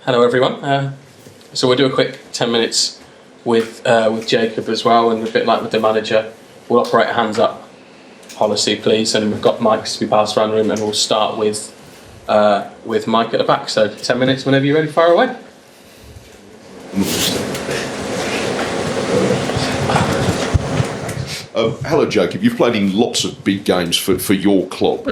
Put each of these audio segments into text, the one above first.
Hello everyone. So we'll do a quick 10 minutes with Jacob as well, and a bit like with the manager, we'll operate a hands up policy, please, and we've got mics to be passed around the room, and we'll start with Mike at the back. So 10 minutes whenever you're ready, fire away. Hello, Jacob. You've played in lots of big games for your club,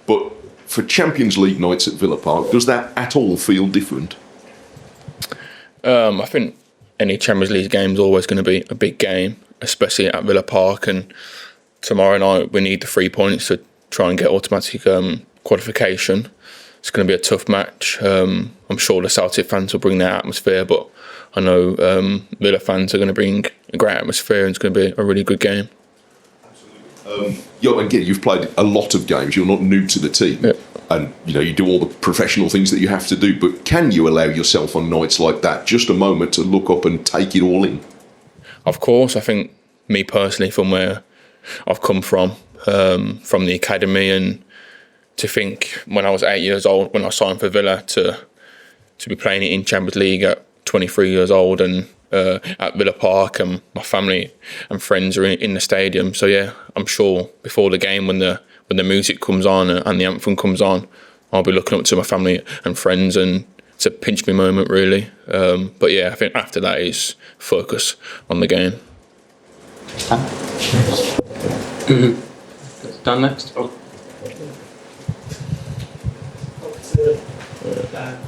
but for Champions League nights at Villa Park, does that at all feel different? I think any Champions League game is always going to be a big game, especially at Villa Park. And tomorrow night we need the 3 points to try and get automatic qualification. It's going to be a tough match. I'm sure the Celtic fans will bring their atmosphere, but I know Villa fans are going to bring a great atmosphere, and it's going to be a really good game. Again, you've played a lot of games. You're not new to the team, and you do all the professional things that you have to do. But can you allow yourself on nights like that just a moment to look up and take it all in? Of course. I think me personally, from where I've come from the academy, and to think when I was 8 years old, when I signed for Villa, to be playing it in Champions League at 23 years old, and at Villa Park, and my family and friends are in the stadium. So yeah, I'm sure before the game, when the music comes on and the anthem comes on, I'll be looking up to my family and friends, and it's a pinch me moment really. But yeah, I think after that is focus on the game. Dan next.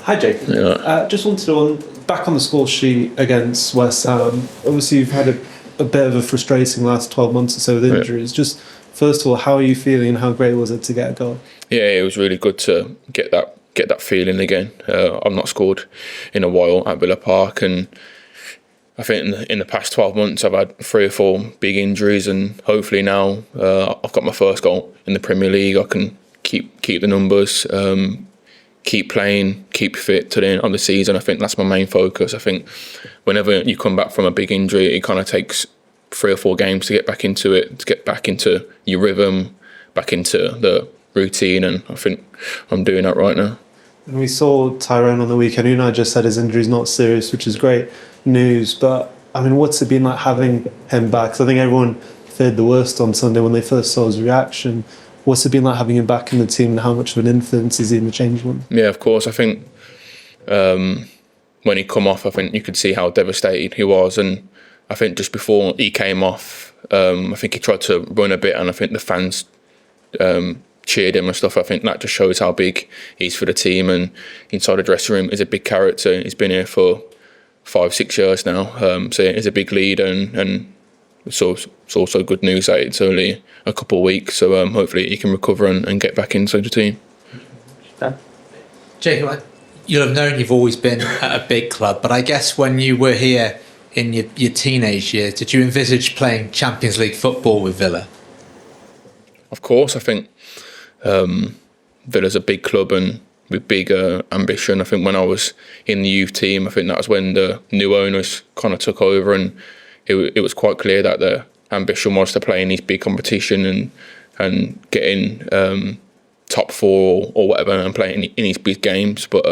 Hi, Jacob. Yeah. Just wanted to back on the score sheet against West Ham. Obviously, you've had a bit of a frustrating last 12 months or so with injuries. Just first of all, how are you feeling? How great was it to get a goal? Yeah, it was really good to get that feeling again. I've not scored in a while at Villa Park, and I think in the past 12 months I've had 3 or 4 big injuries, and hopefully now I've got my first goal in the Premier League. I can keep the numbers. Keep playing, keep fit to the end of the season. I think that's my main focus. I think whenever you come back from a big injury, it kind of takes 3 or 4 games to get back into it, to get back into your rhythm, back into the routine, and I think I'm doing that right now. And we saw Tyrone on the weekend. Unai just said his injury's not serious, which is great news. But I mean, what's it been like having him back? Because I think everyone feared the worst on Sunday when they first saw his reaction. What's it been like having him back in the team, and how much of an influence is he in the change room? Yeah, of course. I think when he come off, I think you could see how devastated he was. And I think just before he came off, I think he tried to run a bit, and I think the fans cheered him and stuff. I think that just shows how big he's for the team, and inside the dressing room he's a big character. He's been here for 5-6 years now, so yeah, he's a big leader, and it's also good news that it's only a couple of weeks, so hopefully he can recover and get back inside the team. Jacob, you'll have known you've always been at a big club, but I guess when you were here in your teenage years, did you envisage playing Champions League football with Villa? Of course. I think Villa's a big club and with big ambition. I think when I was in the youth team, I think that was when the new owners kind of took over, and it was quite clear that the ambition was to play in these big competition and get in top 4 or whatever, and play in these big games. But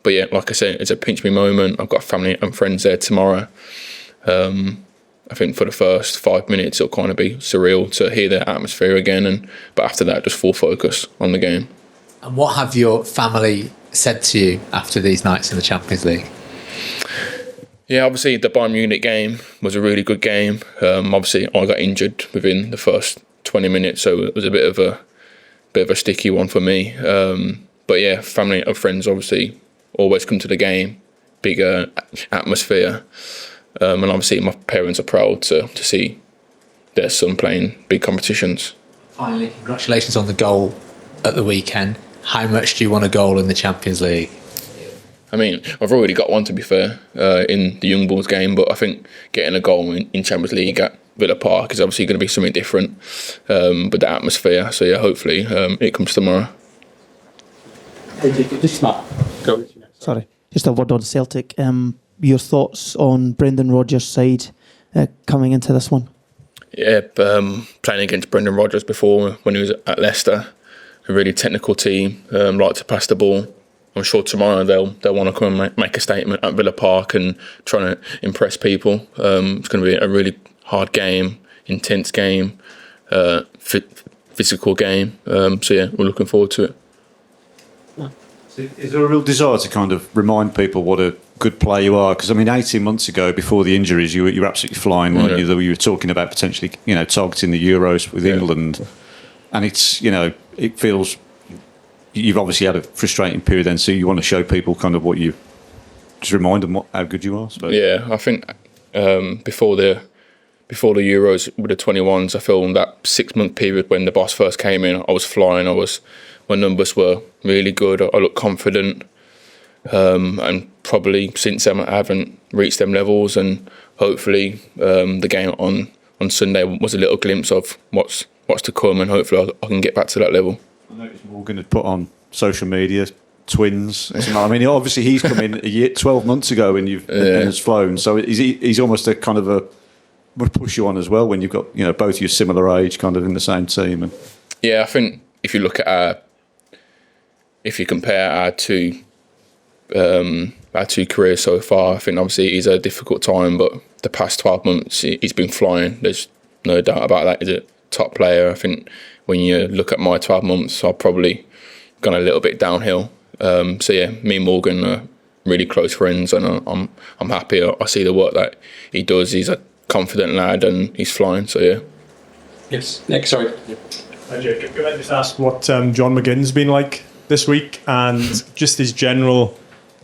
yeah, like I said, it's a pinch me moment. I've got family and friends there tomorrow. I think for the first 5 minutes it'll kind of be surreal to hear the atmosphere again, but after that, just full focus on the game. And what have your family said to you after these nights in the Champions League? Yeah, obviously the Bayern Munich game was a really good game. Obviously I got injured within the first 20 minutes, so it was a bit of a sticky one for me. But yeah, family and friends obviously always come to the game, bigger atmosphere, and obviously my parents are proud to see their son playing big competitions. Finally, congratulations on the goal at the weekend. How much do you want a goal in the Champions League? I mean, I've already got one, to be fair, in the Young Bulls game, but I think getting a goal in Champions League at Villa Park is obviously going to be something different, but the atmosphere. So yeah, hopefully it comes tomorrow. Sorry, just a word on Celtic. Your thoughts on Brendan Rodgers' side coming into this one? Yeah, playing against Brendan Rodgers before when he was at Leicester, a really technical team, like to pass the ball. I'm sure tomorrow they'll want to come and make a statement at Villa Park and trying to impress people. It's going to be a really hard game, intense game, physical game. So yeah, we're looking forward to it. Is there a real desire to kind of remind people what a good player you are? Because I mean, 18 months ago, before the injuries, you were absolutely flying, weren't you? You were talking about potentially, targeting the Euros with England, and it's, it feels you've obviously had a frustrating period then, so you want to show people kind of what you just remind them how good you are. So. Yeah, I think before the Euros with the 21s, I feel in that 6-month period when the boss first came in, I was flying. My numbers were really good. I looked confident, and probably since then I haven't reached them levels. And hopefully, the game on Sunday was a little glimpse of what's to come, and hopefully I can get back to that level. I noticed Morgan had put on social media twins. I mean, obviously he's come in 12 months ago and and has flown. So he's almost a kind of would push you on as well when you've got both your similar age, kind of in the same team. I think if you look at if you compare our two careers so far, I think obviously it's a difficult time, but the past 12 months he's been flying. There's no doubt about that. He's a top player. I think when you look at my 12 months, I've probably gone a little bit downhill. So yeah, me and Morgan are really close friends, and I'm happy. I see the work that he does. He's a confident lad, and he's flying. So yeah. Yes. Nick, sorry. Hi Jacob, could I just ask what John McGinn's been like this week, and just his general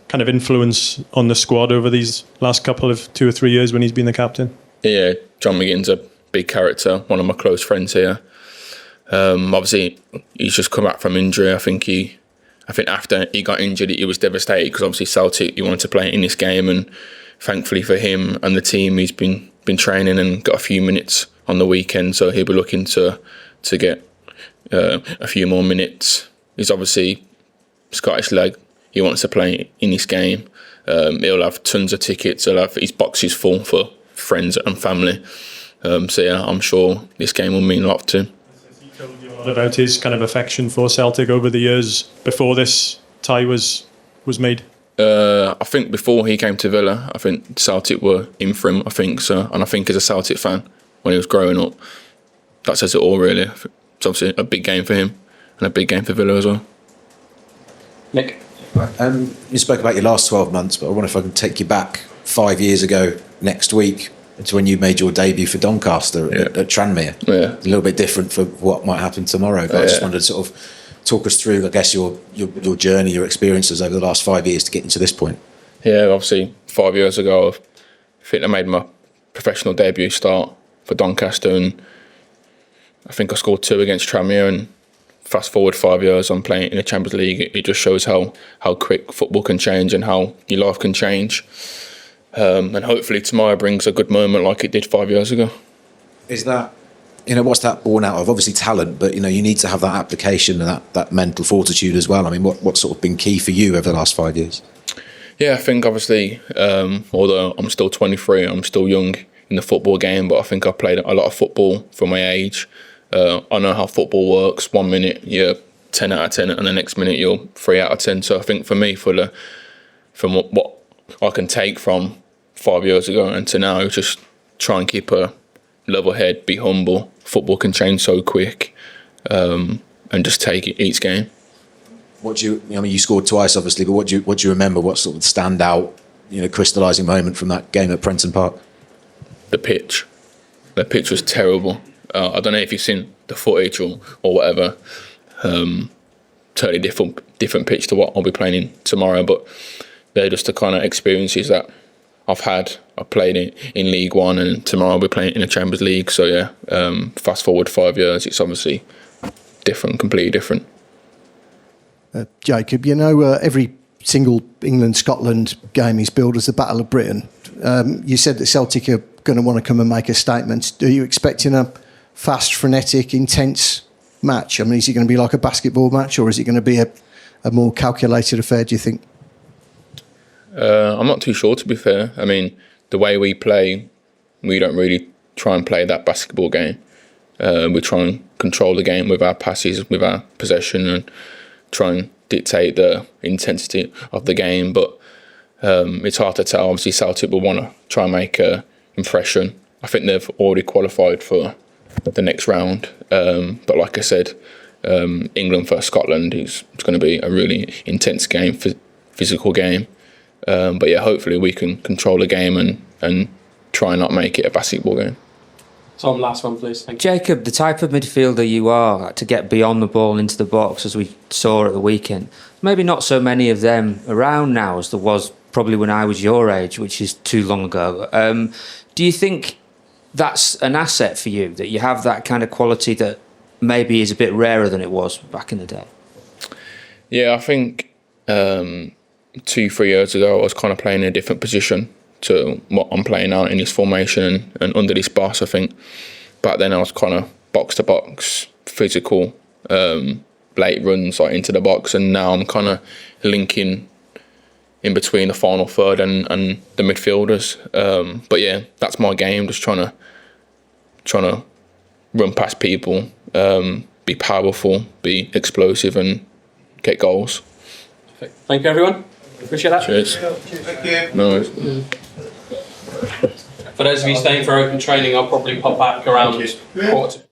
kind of influence on the squad over these last couple of 2 or 3 years when he's been the captain? Yeah, John McGinn's a big character, one of my close friends here. Obviously, he's just come back from injury. I think after he got injured, he was devastated because obviously Celtic, he wanted to play in this game, and thankfully for him and the team, he's been training and got a few minutes on the weekend. So he'll be looking to get a few more minutes. He's obviously Scottish leg. He wants to play in this game. He'll have tons of tickets. He'll have his boxes full for friends and family. So yeah, I'm sure this game will mean a lot to him. About his kind of affection for Celtic over the years before this tie was made? I think before he came to Villa, I think Celtic were in for him, I think so. And I think as a Celtic fan, when he was growing up, that says it all really. It's obviously a big game for him and a big game for Villa as well. Nick? You spoke about your last 12 months, but I wonder if I can take you back 5 years ago next week to when you made your debut for Doncaster at Tranmere. Yeah. A little bit different for what might happen tomorrow, but I just wanted to sort of talk us through, I guess, your journey, your experiences over the last 5 years to get to this point. Yeah, obviously 5 years ago, I think I made my professional debut start for Doncaster, and I think I scored 2 against Tranmere, and fast forward 5 years, I'm playing in the Champions League. It just shows how quick football can change and how your life can change. And hopefully tomorrow brings a good moment like it did 5 years ago. Is that, what's that born out of? Obviously talent, but, you need to have that application and that mental fortitude as well. I mean, what's sort of been key for you over the last 5 years? Yeah, I think obviously, although I'm still 23, I'm still young in the football game, but I think I've played a lot of football for my age. I know how football works. 1 minute you're 10 out of 10 and the next minute you're 3 out of 10. So I think for me, from what I can take from 5 years ago and to now, just try and keep a level head, be humble. Football can change so quick, and just take it each game. You scored twice, obviously, but what do you remember? What sort of standout, crystallising moment from that game at Prenton Park? The pitch. The pitch was terrible. I don't know if you've seen the footage or whatever. Totally different pitch to what I'll be playing in tomorrow, but they're just the kind of experiences that I've had. I played in League One, and tomorrow I'll be playing in the Champions League. So yeah, fast forward 5 years, it's obviously different, completely different. Jacob, every single England-Scotland game is billed as the Battle of Britain. You said that Celtic are going to want to come and make a statement. Are you expecting a fast, frenetic, intense match? I mean, is it going to be like a basketball match, or is it going to be a more calculated affair, do you think? I'm not too sure, to be fair. I mean, the way we play, we don't really try and play that basketball game. We try and control the game with our passes, with our possession, and try and dictate the intensity of the game. But it's hard to tell. Obviously, Celtic will want to try and make an impression. I think they've already qualified for the next round. But like I said, England versus Scotland is going to be a really intense game, physical game. But yeah, hopefully we can control the game and try and not make it a basketball game. Tom, last one, please. Thank you. Jacob, the type of midfielder you are, to get beyond the ball into the box, as we saw at the weekend, maybe not so many of them around now as there was probably when I was your age, which is too long ago. Do you think that's an asset for you, that you have that kind of quality that maybe is a bit rarer than it was back in the day? Yeah, I think 2-3 years ago I was kind of playing in a different position to what I'm playing now in this formation and under this boss. I think back then I was kind of box to box, physical, late runs like into the box, and now I'm kind of linking in between the final third and the midfielders. But yeah, that's my game, just trying to run past people, be powerful, be explosive, and get goals. Perfect. Thank you, everyone. Appreciate that. Cheers. Thank you. No worries. For those of you staying for open training, I'll probably pop back around quarter to